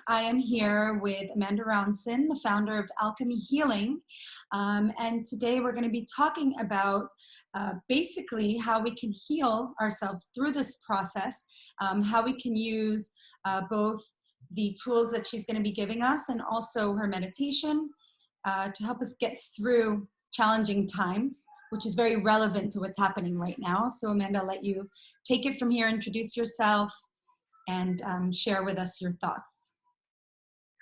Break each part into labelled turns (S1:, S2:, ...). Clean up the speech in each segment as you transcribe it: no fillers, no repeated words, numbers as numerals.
S1: I am here with Amanda Ronson, the founder of Alchemy Healing. And today we're going to be talking about basically how we can heal ourselves through this process, how we can use both the tools that she's going to be giving us and also her meditation to help us get through challenging times, which is very relevant to what's happening right now. So Amanda, I'll let you take it from here, introduce yourself, and share with us your thoughts.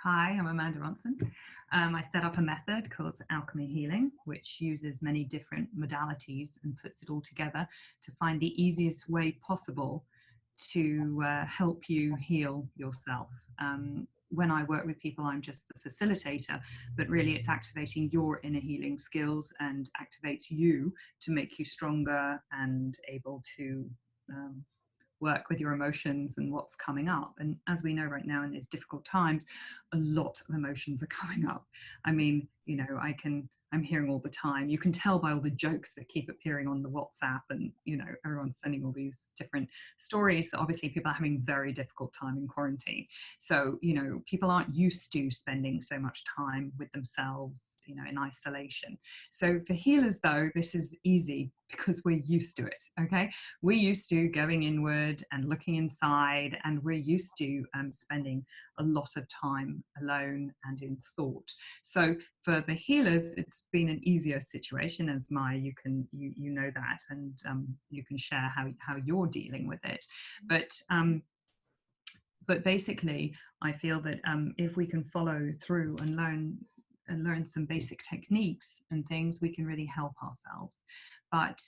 S2: Hi, I'm Amanda Ronson. I set up a method called Alchemy Healing, which uses many different modalities and puts it all together to find the easiest way possible to help you heal yourself. When I work with people, I'm just the facilitator, but really it's activating your inner healing skills and activates you to make you stronger and able to work with your emotions and what's coming up. And as we know right now in these difficult times, a lot of emotions are coming up. I mean, you know, I'm hearing all the time, you can tell by all the jokes that keep appearing on the WhatsApp, and, you know, everyone's sending all these different stories that obviously people are having very difficult time in quarantine. So, you know, people aren't used to spending so much time with themselves, you know, in isolation. So for healers though, this is easy because we're used to it, okay? We're used to going inward and looking inside, and we're used to spending a lot of time alone and in thought. So for the healers, it's been an easier situation, as Maya, you know that, and you can share how you're dealing with it. But basically, I feel that if we can follow through and learn some basic techniques and things, we can really help ourselves. But,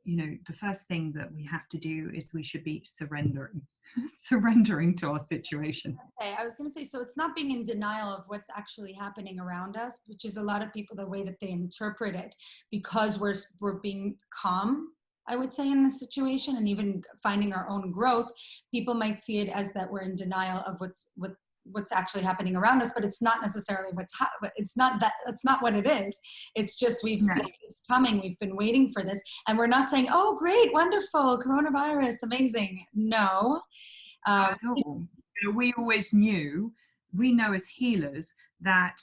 S2: you know, the first thing that we have to do is we should be surrendering to our situation.
S1: Okay, I was going to say, so it's not being in denial of what's actually happening around us, which is a lot of people, the way that they interpret it, because we're being calm, I would say, in this situation, and even finding our own growth. People might see it as that we're in denial of what's actually happening around us, but it's not necessarily it's not what it is. It's just we've seen this coming, we've been waiting for this, and we're not saying, oh great, wonderful, coronavirus, amazing. No.
S2: At all. You know, we know as healers that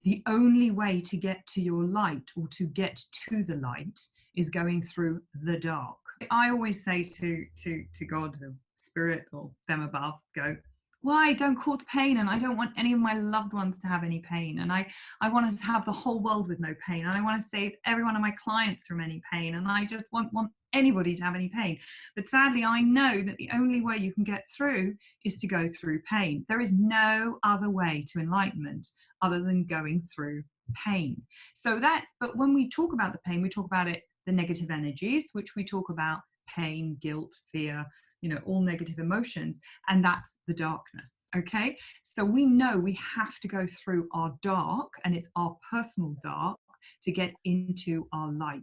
S2: the only way to get to your light, or to get to the light, is going through the dark. I always say to God, or spirit, or them above, go, why? Don't cause pain, and I don't want any of my loved ones to have any pain, and I want us to have the whole world with no pain, and I want to save every one of my clients from any pain, and I just want anybody to have any pain. But sadly, I know that the only way you can get through is to go through pain. There is no other way to enlightenment other than going through pain. But when we talk about the pain, we talk about it, the negative energies, which we talk about pain, guilt, fear, you know, all negative emotions, and that's the darkness. Okay, so we know we have to go through our dark, and it's our personal dark, to get into our light.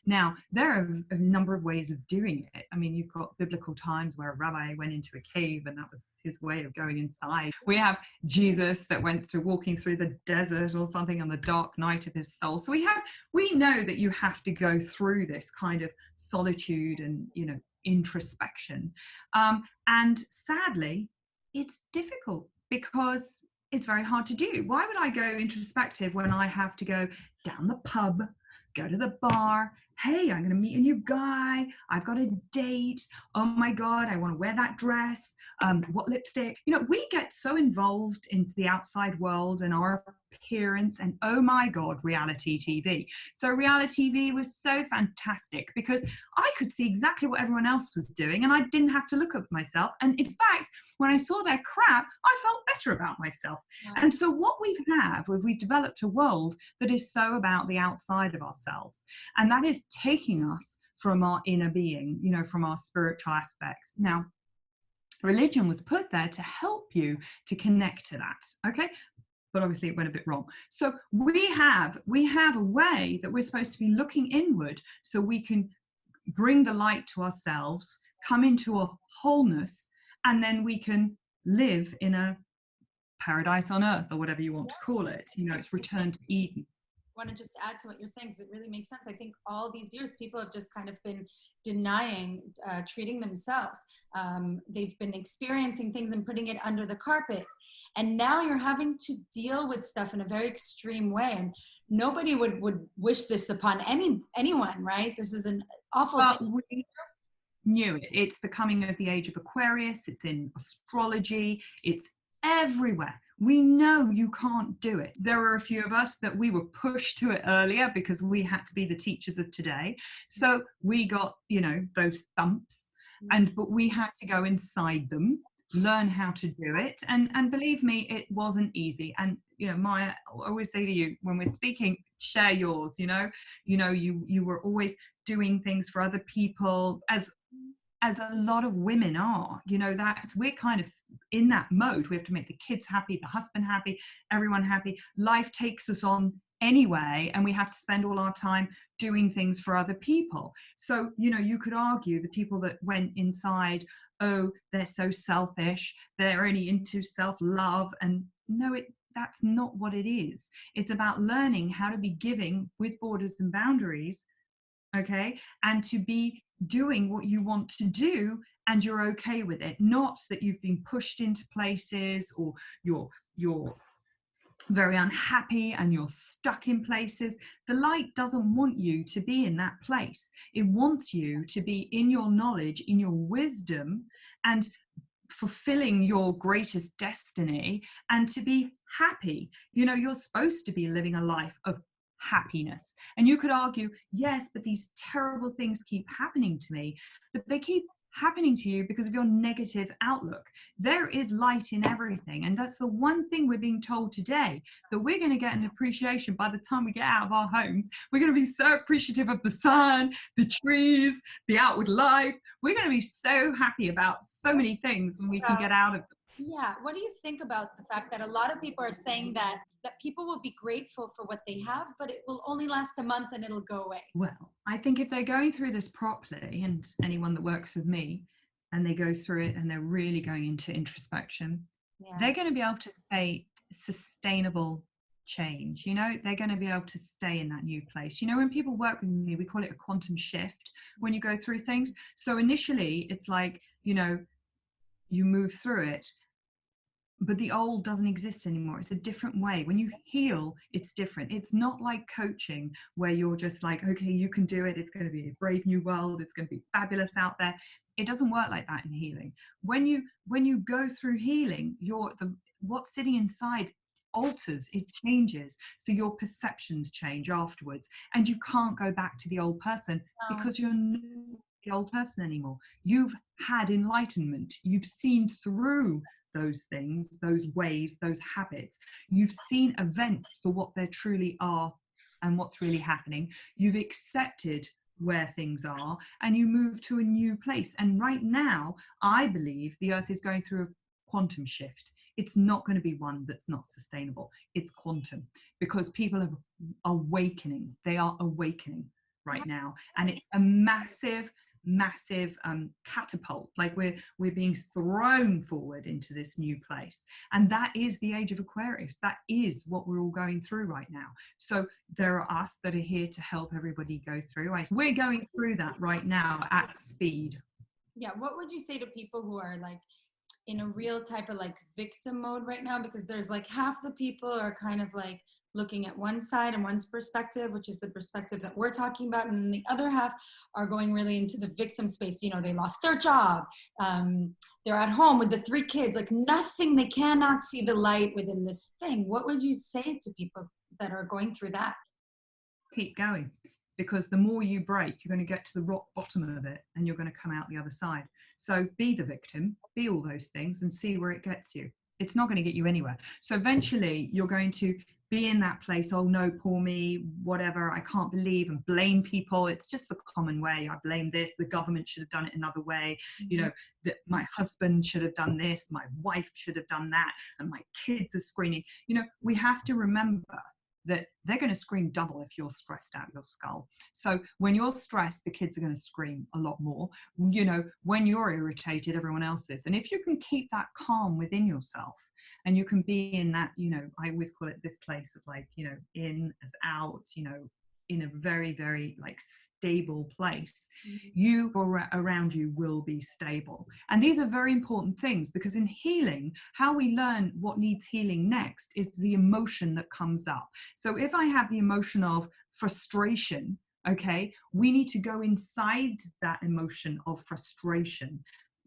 S2: Now, there are a number of ways of doing it. I mean, you've got biblical times where a rabbi went into a cave, and that was his way of going inside. We have Jesus that went through walking through the desert or something on the dark night of his soul. So we know that you have to go through this kind of solitude and, you know, introspection. And sadly, it's difficult because it's very hard to do. Why would I go introspective when I have to go down the pub, go to the bar? Hey, I'm going to meet a new guy. I've got a date. Oh my God, I want to wear that dress. What lipstick? You know, we get so involved into the outside world and our appearance, and oh my God, reality TV. So reality TV was so fantastic because I could see exactly what everyone else was doing, and I didn't have to look at myself. And in fact, when I saw their crap, I felt better about myself. Yeah. And so what we've developed a world that is so about the outside of ourselves, and that is taking us from our inner being, you know, from our spiritual aspects. Now, religion was put there to help you to connect to that, okay? But obviously it went a bit wrong. So we have a way that we're supposed to be looking inward so we can bring the light to ourselves, come into a wholeness, and then we can live in a paradise on earth, or whatever you want to call it. You know, it's return to Eden.
S1: want to just add to what you're saying, because it really makes sense. I think all these years people have just kind of been denying treating themselves. They've been experiencing things and putting it under the carpet, and now you're having to deal with stuff in a very extreme way, and nobody would wish this upon anyone, right? This is an awful
S2: But
S1: thing.
S2: we knew it. It's the coming of the age of Aquarius. It's in astrology. It's everywhere. We know you can't do it. There are a few of us that we were pushed to it earlier because we had to be the teachers of today. So we got, you know, those thumps, but we had to go inside them, learn how to do it. And believe me, it wasn't easy. And, you know, Maya, I always say to you when we're speaking, share yours, you were always doing things for other people, as a lot of women are, that we're kind of in that mode. We have to make the kids happy, the husband happy, everyone happy. Life takes us on anyway, and we have to spend all our time doing things for other people. So, you could argue the people that went inside, oh, they're so selfish, they're only into self-love. And no, that's not what it is. It's about learning how to be giving with borders and boundaries, okay, and to be doing what you want to do and you're okay with it, not that you've been pushed into places or you're very unhappy and you're stuck in places. The light doesn't want you to be in that place. It wants you to be in your knowledge, in your wisdom, and fulfilling your greatest destiny, and to be happy. You're supposed to be living a life of happiness. And you could argue, yes, but these terrible things keep happening to me. But they keep happening to you because of your negative outlook. There is light in everything. And that's the one thing we're being told today, that we're going to get an appreciation by the time we get out of our homes. We're going to be so appreciative of the sun, the trees, the outward life. We're going to be so happy about so many things when we can get out of them.
S1: Yeah. What do you think about the fact that a lot of people are saying that people will be grateful for what they have, but it will only last a month and it'll go away?
S2: Well, I think if they're going through this properly, and anyone that works with me, and they go through it and they're really going into introspection, they're going to be able to stay sustainable change. They're going to be able to stay in that new place. When people work with me, we call it a quantum shift when you go through things. So initially it's like, you move through it, but the old doesn't exist anymore. It's a different way. When you heal, it's different. It's not like coaching where you're just like, okay, you can do it. It's going to be a brave new world. It's going to be fabulous out there. It doesn't work like that in healing. When you go through healing, what's sitting inside alters, it changes. So your perceptions change afterwards, and you can't go back to the old person because you're not the old person anymore. You've had enlightenment. You've seen through those things, those ways, those habits. You've seen events for what they truly are and what's really happening. You've accepted where things are, and you move to a new place. And right now, I believe the earth is going through a quantum shift. It's not going to be one that's not sustainable. It's quantum, because people are awakening. They are awakening right now. And it's a massive catapult. Like we're being thrown forward into this new place, and that is the age of Aquarius. That is what we're all going through right now. So there are us that are here to help everybody go through. We're going through that right now at speed.
S1: Yeah. What would you say to people who are like in a real type of like victim mode right now? Because there's like half the people are kind of like looking at one side and one's perspective, which is the perspective that we're talking about, and then the other half are going really into the victim space. They lost their job, they're at home with the 3 kids, like nothing, they cannot see the light within this thing. What would you say to people that are going through that?
S2: Keep going, because the more you break, you're going to get to the rock bottom of it, and you're going to come out the other side. So be the victim, be all those things, and see where it gets you. It's not going to get you anywhere. So eventually you're going to be in that place, oh no, poor me, whatever, I can't believe, and blame people. It's just the common way. I blame this, the government should have done it another way, that my husband should have done this, my wife should have done that, and my kids are screaming. We have to remember that they're going to scream double if you're stressed out your skull. So when you're stressed, the kids are going to scream a lot more. You know, when you're irritated, everyone else is. And if you can keep that calm within yourself, and you can be in that, you know, I always call it this place of like, you know, in as out, you know, in a very, very like stable place, you or around you will be stable. And these are very important things, because in healing, how we learn what needs healing next is the emotion that comes up. So if I have the emotion of frustration, okay, we need to go inside that emotion of frustration,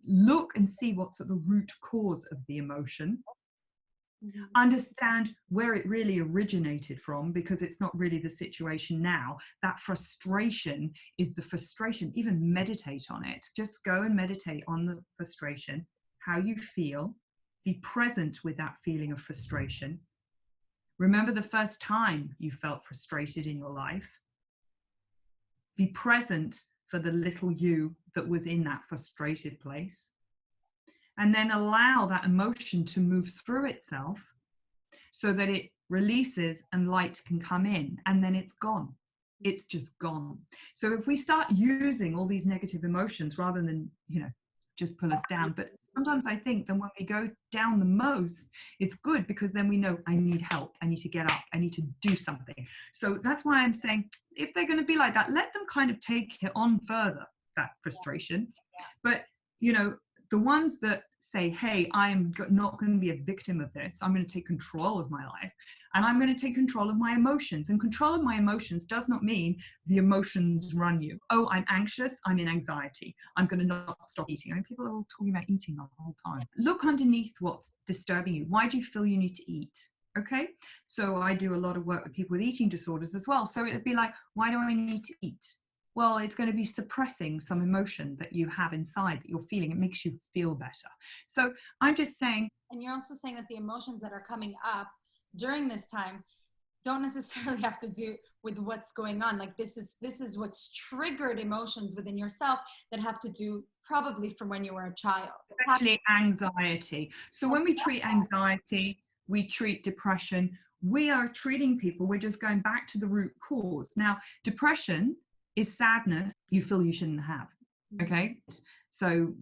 S2: look and see what's at the root cause of the emotion, understand where it really originated from, because it's not really the situation now. That frustration is the frustration. Even meditate on it. Just go and meditate on the frustration, how you feel, be present with that feeling of frustration. Remember the first time you felt frustrated in your life. Be present for the little you that was in that frustrated place. And then allow that emotion to move through itself so that it releases and light can come in, and then it's gone. It's just gone. So if we start using all these negative emotions rather than, you know, just pull us down, but sometimes I think that when we go down the most, it's good, because then we know I need help, I need to get up, I need to do something. So that's why I'm saying, if they're going to be like that, let them kind of take it on further, that frustration. But, you know, the ones that say, hey, I'm not going to be a victim of this. I'm going to take control of my life, and I'm going to take control of my emotions. And control of my emotions does not mean the emotions run you. Oh, I'm anxious. I'm in anxiety. I'm going to not stop eating. I mean, people are all talking about eating the whole time. Look underneath what's disturbing you. Why do you feel you need to eat? Okay. So I do a lot of work with people with eating disorders as well. So it'd be like, why do I need to eat? Well, it's going to be suppressing some emotion that you have inside that you're feeling. It makes you feel better. So I'm just saying.
S1: And you're also saying that the emotions that are coming up during this time don't necessarily have to do with what's going on. Like this is what's triggered emotions within yourself that have to do probably from when you were a child.
S2: Especially anxiety. So when we treat anxiety, we treat depression, we are treating people, we're just going back to the root cause. Now, depression is sadness you feel you shouldn't have. Okay. So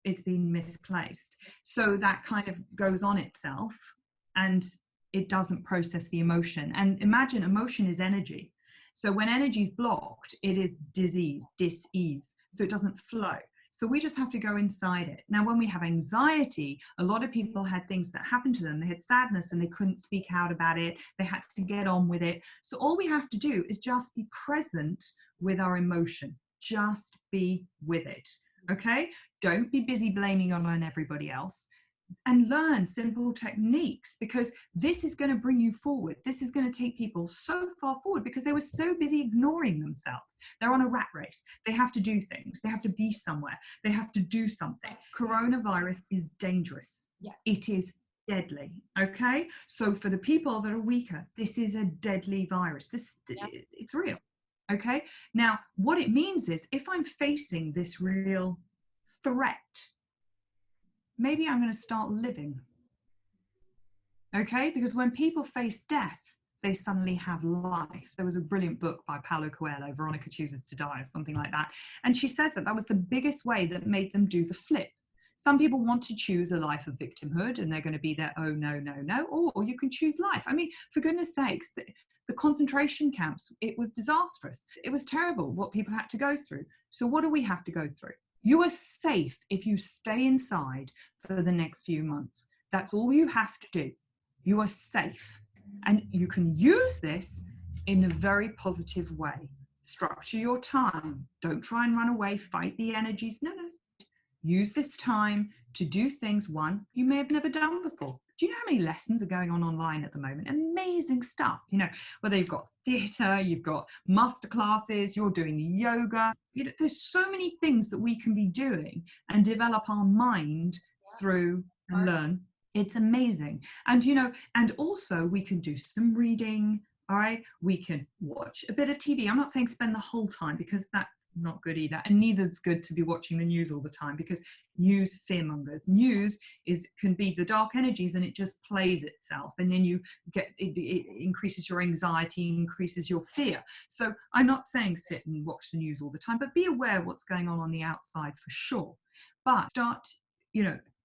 S2: it's been misplaced. So that kind of goes on itself and it doesn't process the emotion. And imagine emotion is energy. So when energy is blocked, it is disease, dis-ease. So it doesn't flow. So we just have to go inside it. Now, when we have anxiety, a lot of people had things that happened to them. They had sadness and they couldn't speak out about it. They had to get on with it. So all we have to do is just be present with our emotion. Just be with it. Okay? Don't be busy blaming it on everybody else. And learn simple techniques, because this is going to bring you forward. This is going to take people so far forward, because they were so busy ignoring themselves. They're on a rat race. They have to do things. They have to be somewhere. They have to do something. Coronavirus is dangerous. Yeah. It is deadly. Okay. So for the people that are weaker, this is a deadly virus. It's real. Okay. Now, what it means is, if I'm facing this real threat, maybe I'm going to start living. Okay? Because when people face death, they suddenly have life. There was a brilliant book by Paulo Coelho, Veronica Chooses to Die, or something like that. And she says that was the biggest way that made them do the flip. Some people want to choose a life of victimhood, and they're going to be there, oh, no, no, no. Or you can choose life. I mean, for goodness sakes, the concentration camps, it was disastrous. It was terrible what people had to go through. So what do we have to go through? You are safe if you stay inside for the next few months. That's all you have to do. You are safe. And you can use this in a very positive way. Structure your time. Don't try and run away, fight the energies. No. Use this time to do things, one, you may have never done before. Do you know how many lessons are going on online at the moment? Amazing stuff, you know, whether you've got theatre, you've got masterclasses, you're doing yoga. You know, there's so many things that we can be doing and develop our mind through and learn. It's amazing. And, you know, and also we can do some reading, all right? We can watch a bit of TV. I'm not saying spend the whole time, because not good either. And neither is good to be watching the news all the time, because news fearmongers. News can be the dark energies, and it just plays itself, and then you get it increases your anxiety, increases your fear. So I'm not saying sit and watch the news all the time, but be aware of what's going on the outside for sure. But start,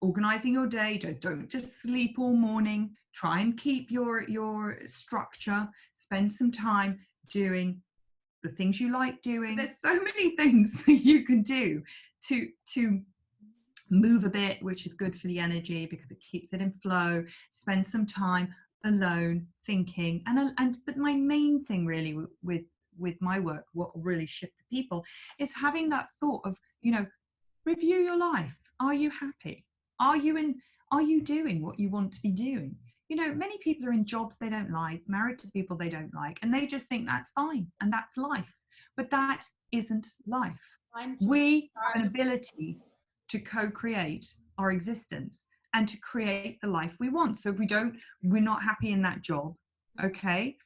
S2: organizing your day. Don't just sleep all morning. Try and keep your structure. Spend some time doing the things you like doing. There's so many things that you can do to move a bit, which is good for the energy because it keeps it in flow. Spend some time alone thinking, but my main thing really with my work, what really shifted people, is having that thought of, review your life. Are you happy? Are you doing what you want to be doing? Many people are in jobs they don't like, married to people they don't like, and they just think that's fine and that's life. But that isn't life. We have an ability to co-create our existence and to create the life we want. So if we're not happy in that job, okay,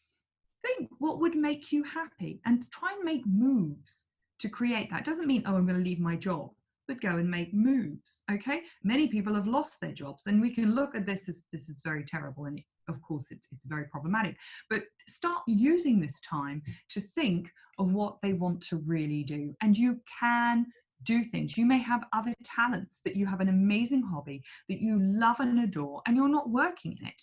S2: think what would make you happy and try and make moves to create that. It doesn't mean, I'm going to leave my job, but go and make moves. Okay, many people have lost their jobs, and we can look at this as this is very terrible, and of course it's very problematic, but start using this time to think of what they want to really do. And you can do things. You may have other talents, that you have an amazing hobby that you love and adore, and you're not working in it.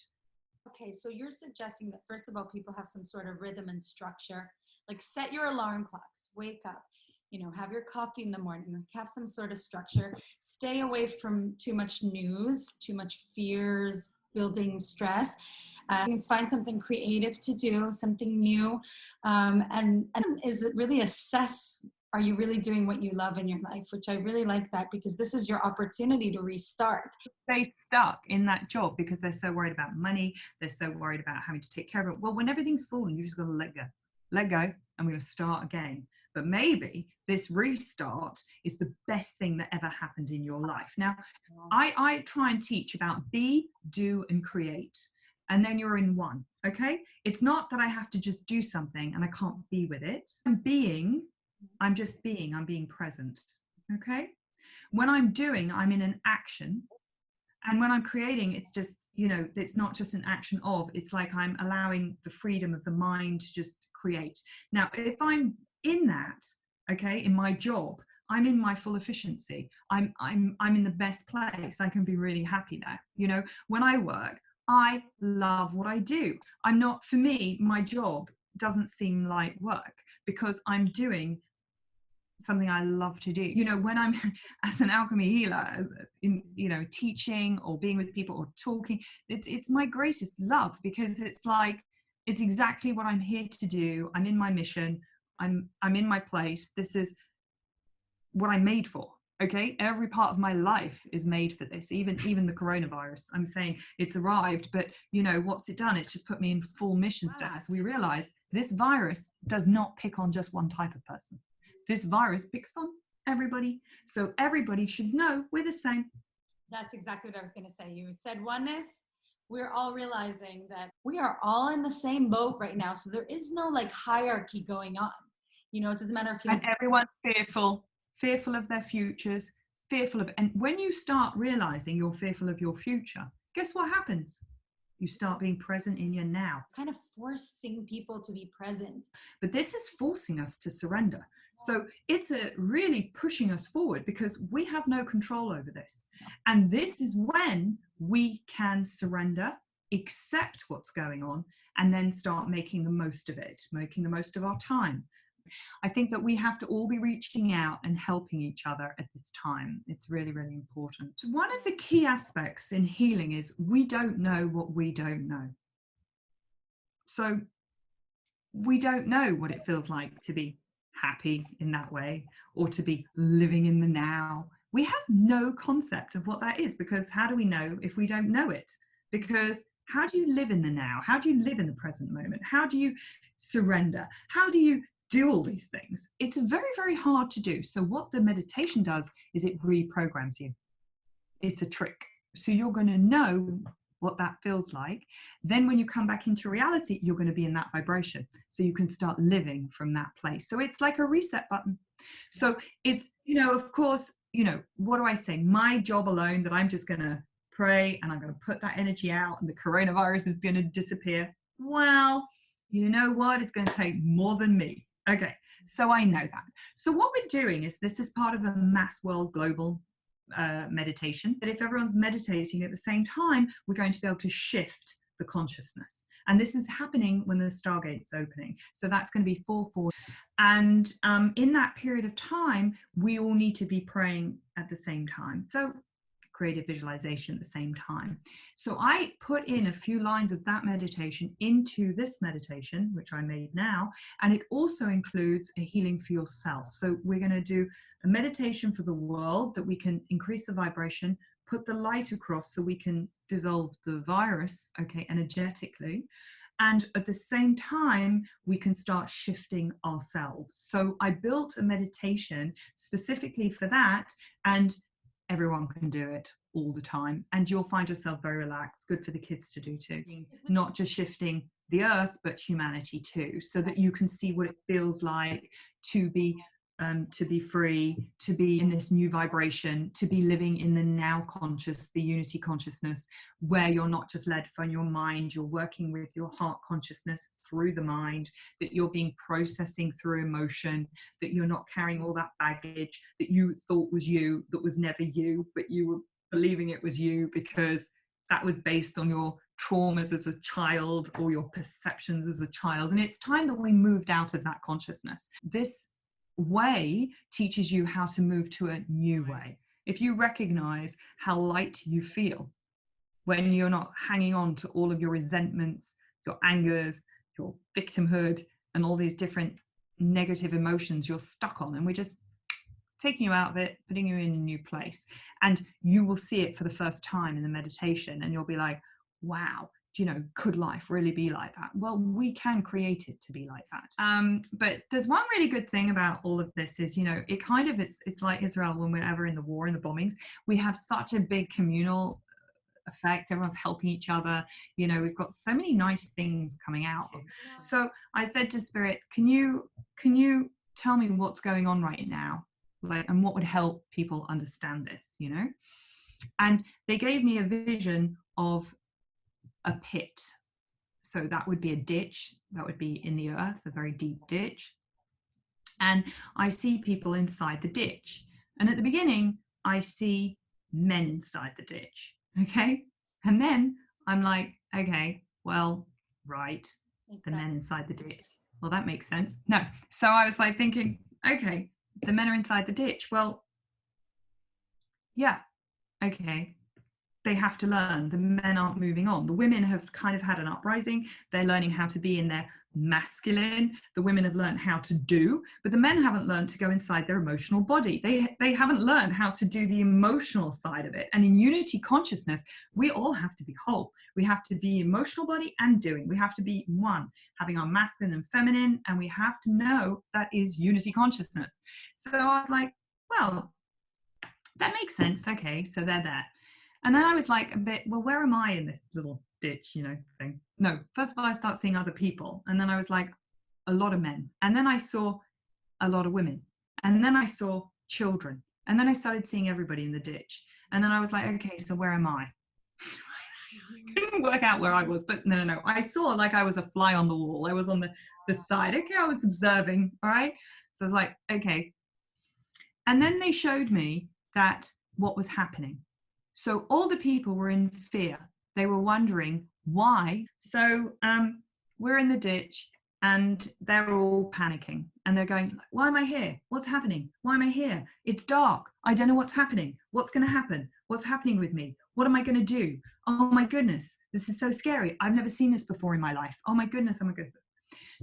S1: Okay, so you're suggesting that first of all, people have some sort of rhythm and structure, like set your alarm clocks, wake up, have your coffee in the morning, have some sort of structure, stay away from too much news, too much fears, building stress, find something creative to do, something new, and is it really assess, are you really doing what you love in your life? Which I really like that, because this is your opportunity to restart.
S2: They stuck in that job because they're so worried about money, they're so worried about having to take care of it. Well, when everything's fallen, you just got to let go, and we're going to start again. But maybe this restart is the best thing that ever happened in your life. Now, I try and teach about be, do, and create. And then you're in one, okay? It's not that I have to just do something and I can't be with it. I'm just being, I'm being present, okay? When I'm doing, I'm in an action. And when I'm creating, it's just, it's not just an action of, it's like I'm allowing the freedom of the mind to just create. Now, if I'm in that, okay, in my job, I'm in my full efficiency. I'm in the best place. I can be really happy there. When I work, I love what I do. For me, my job doesn't seem like work because I'm doing something I love to do. When I'm as an alchemy healer, teaching or being with people or talking, it's my greatest love, because it's exactly what I'm here to do. I'm in my mission. I'm in my place. This is what I'm made for. Okay, every part of my life is made for this. Even the coronavirus. I'm saying it's arrived, but what's it done? It's just put me in full mission status. We realize this virus does not pick on just one type of person. This virus picks on everybody. So everybody should know we're the same.
S1: That's exactly what I was going to say. You said oneness. We're all realizing that we are all in the same boat right now. So there is no hierarchy going on. It doesn't matter if you...
S2: And everyone's fearful of their futures, and when you start realizing you're fearful of your future, guess what happens? You start being present in your now.
S1: Kind of forcing people to be present.
S2: But this is forcing us to surrender. So it's really pushing us forward, because we have no control over this. And this is when we can surrender, accept what's going on, and then start making the most of it, making the most of our time. I think that we have to all be reaching out and helping each other at this time. It's really, really important. One of the key aspects in healing is we don't know what we don't know. So we don't know what it feels like to be happy in that way, or to be living in the now. We have no concept of what that is, because how do we know if we don't know it? Because how do you live in the now? How do you live in the present moment? How do you surrender? How do you do all these things? It's very, very hard to do. So what the meditation does is it reprograms you. It's a trick. So you're going to know what that feels like. Then when you come back into reality, you're going to be in that vibration. So you can start living from that place. So it's like a reset button. So it's, of course, what do I say? My job alone, that I'm just going to pray and I'm going to put that energy out and the coronavirus is going to disappear. Well, you know what? It's going to take more than me. Okay. So I know that. So what we're doing is, this is part of a mass world global meditation, that if everyone's meditating at the same time, we're going to be able to shift the consciousness. And this is happening when the Stargate's opening. So that's going to be 4/4. And in that period of time, we all need to be praying at the same time. So creative visualization at the same time. So I put in a few lines of that meditation into this meditation, which I made now, and it also includes a healing for yourself. So we're going to do a meditation for the world, that we can increase the vibration, put the light across so we can dissolve the virus, okay, energetically. And at the same time, we can start shifting ourselves. So I built a meditation specifically for that, and everyone can do it all the time. And you'll find yourself very relaxed. Good for the kids to do too. Not just shifting the earth, but humanity too, so that you can see what it feels like to be free, to be in this new vibration, to be living in the now conscious, the unity consciousness, where you're not just led from your mind, you're working with your heart consciousness through the mind, that you're being processing through emotion, that you're not carrying all that baggage that you thought was you, that was never you, but you were believing it was you because that was based on your traumas as a child or your perceptions as a child. And it's time that we moved out of that consciousness. This way teaches you how to move to a new way. If you recognize how light you feel when you're not hanging on to all of your resentments, your angers, your victimhood, and all these different negative emotions you're stuck on, and we're just taking you out of it, putting you in a new place, and you will see it for the first time in the meditation, and you'll be like, wow, could life really be like that? Well, we can create it to be like that. But there's one really good thing about all of this is, it kind of, it's like Israel when we're ever in the war and the bombings, we have such a big communal effect. Everyone's helping each other. We've got so many nice things coming out. So I said to Spirit, can you tell me what's going on right now? And what would help people understand this, And they gave me a vision of a pit. So that would be a ditch, that would be in the earth, a very deep ditch. And I see people inside the ditch. And at the beginning, I see men inside the ditch. Okay. And then I'm like, okay, well, right. The men inside the ditch. Well, that makes sense. No. So I was like thinking, okay, the men are inside the ditch. Well, yeah, okay. They have to learn. The men aren't moving on. The women have kind of had an uprising. They're learning how to be in their masculine. The women have learned how to do, but the men haven't learned to go inside their emotional body. They haven't learned how to do the emotional side of it. And in unity consciousness, we all have to be whole. We have to be emotional body and doing. We have to be one, having our masculine and feminine, and we have to know that is unity consciousness. So I was like, well, that makes sense. Okay, so they're there. And then I was like a bit, well, where am I in this little ditch, thing? No, first of all, I start seeing other people. And then I was like, a lot of men. And then I saw a lot of women. And then I saw children. And then I started seeing everybody in the ditch. And then I was like, okay, so where am I? I couldn't work out where I was, but no. I saw like I was a fly on the wall. I was on the side. Okay, I was observing, all right? So I was like, okay. And then they showed me that what was happening. So all the people were in fear. They were wondering why. So we're in the ditch and they're all panicking and they're going, why am I here? What's happening? Why am I here? It's dark. I don't know what's happening. What's going to happen? What's happening with me? What am I going to do? Oh my goodness, this is so scary. I've never seen this before in my life. Oh my goodness, oh my goodness.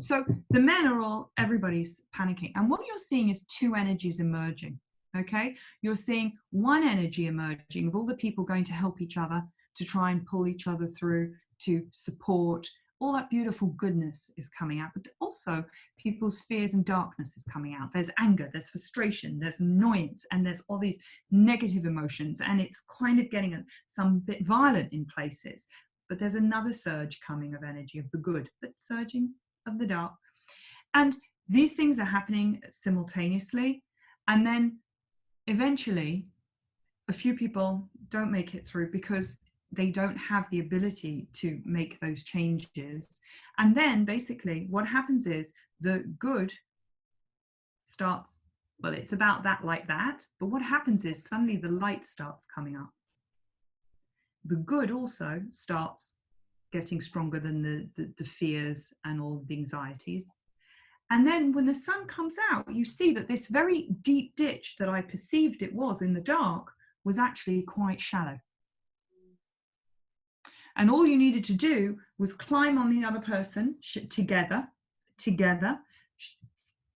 S2: So the men are everybody's panicking. And what you're seeing is two energies emerging. Okay, you're seeing one energy emerging of all the people going to help each other, to try and pull each other through, to support. All that beautiful goodness is coming out, but also people's fears and darkness is coming out. There's anger, there's frustration, there's annoyance, and there's all these negative emotions, and it's kind of getting some bit violent in places. But there's another surge coming of energy of the good, but surging of the dark. And these things are happening simultaneously. And then eventually a few people don't make it through because they don't have the ability to make those changes. And then basically what happens is the good starts, well, it's about that, like that, but what happens is suddenly the light starts coming up. The good also starts getting stronger than the fears and all the anxieties. And then when the sun comes out, you see that this very deep ditch that I perceived it was in the dark was actually quite shallow. And all you needed to do was climb on the other person together,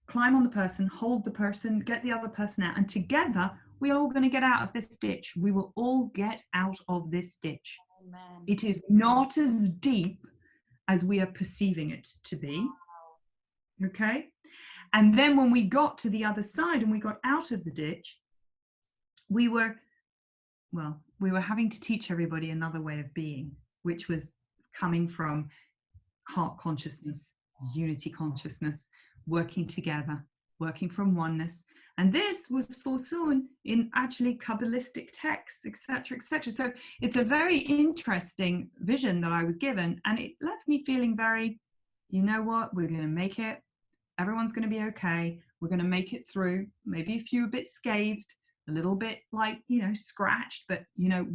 S2: climb on the person, hold the person, get the other person out, and together we're all going to get out of this ditch. We will all get out of this ditch.
S1: Amen.
S2: It is not as deep as we are perceiving it to be. Okay? And then when we got to the other side and we got out of the ditch, we were having to teach everybody another way of being, which was coming from heart consciousness, unity consciousness, working together, working from oneness. And this was foreseen in actually Kabbalistic texts, etc., etc. So it's a very interesting vision that I was given, and it left me feeling very, you know what, we're going to make it. Everyone's going to be okay. We're going to make it through. Maybe a few a bit scathed, a little bit like, scratched, but,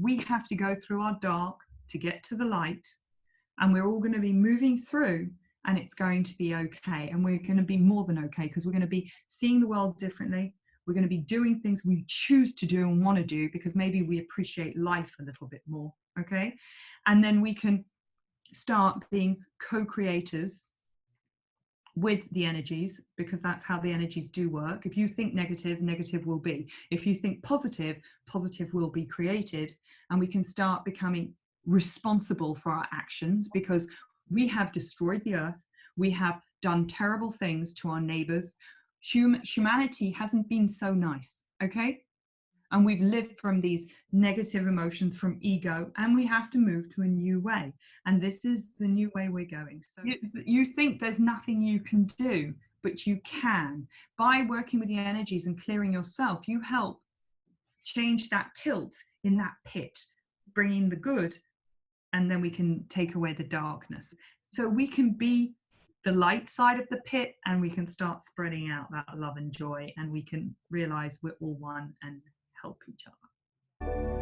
S2: we have to go through our dark to get to the light, and we're all going to be moving through, and it's going to be okay. And we're going to be more than okay, because we're going to be seeing the world differently. We're going to be doing things we choose to do and want to do because maybe we appreciate life a little bit more. Okay. And then we can start being co-creators with the energies, because that's how the energies do work. If you think negative, negative will be. If you think positive, positive will be created. And we can start becoming responsible for our actions, because we have destroyed the earth. We have done terrible things to our neighbors. Humanity hasn't been so nice, okay? And we've lived from these negative emotions, from ego, and we have to move to a new way. And this is the new way we're going. So you think there's nothing you can do, but you can. By working with the energies and clearing yourself, you help change that tilt in that pit, bringing the good, and then we can take away the darkness. So we can be the light side of the pit, and we can start spreading out that love and joy, and we can realize we're all one and help each other.